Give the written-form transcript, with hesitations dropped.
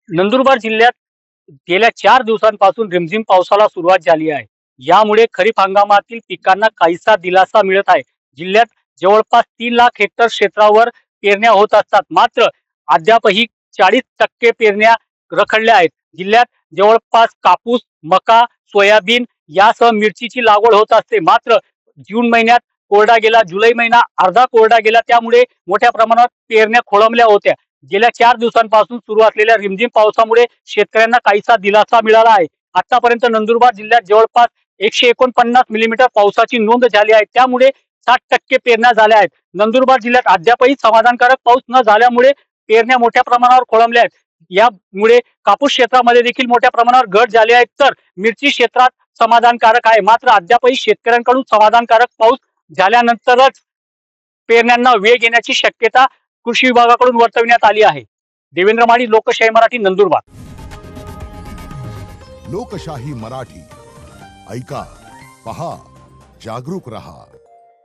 नंदुरबार जिल्ह्यात गेल्या 4 दिवसांपासून रिमझिम पावसाला सुरुवात झाली आहे. यामुळे खरीप हंगामातील पिकांना काहीसा दिलासा मिळत आहे. जिल्ह्यात जवळपास 3 लाख हेक्टर क्षेत्रावर पेरण्या होत असतात. मात्र अद्यापही 40% पेरण्या रखडल्या आहेत. जिल्ह्यात जवळपास कापूस, मका, सोयाबीन यासह मिरचीची लागवड होत असते. मात्र जून महिन्यात कोरडा गेला, जुलै महिना अर्धा कोरडा गेला. त्यामुळे मोठ्या प्रमाणात पेरण्या खोळंबल्या होत्या. गेल्या 4 दिवसांपासून सुरू असलेल्या रिमझिम पावसामुळे शेतकऱ्यांना काहीसा दिलासा मिळाला आहे. आतापर्यंत नंदुरबार जिल्ह्यात जवळपास 149 मिलीमीटर पावसाची नोंद झाली आहे. त्यामुळे 60% पेरण्या झाल्या आहेत. नंदुरबार जिल्ह्यात अद्यापही समाधानकारक पाऊस न झाल्यामुळे पेरण्या मोठ्या प्रमाणावर खोळंबल्या आहेत. यामुळे कापूस क्षेत्रामध्ये देखील मोठ्या प्रमाणावर घट झाली आहे, तर मिरची क्षेत्रात समाधानकारक आहे. मात्र अद्यापही शेतकऱ्यांकडून समाधानकारक पाऊस झाल्यानंतरच पेरण्यांना वेग येण्याची शक्यता कृषी विभागाकडून वर्तविण्यात आली आहे. देवेंद्र माळी, लोकशाही मराठी, नंदुरबार. लोकशाही मराठी ऐका, पहा, जागरूक रहा.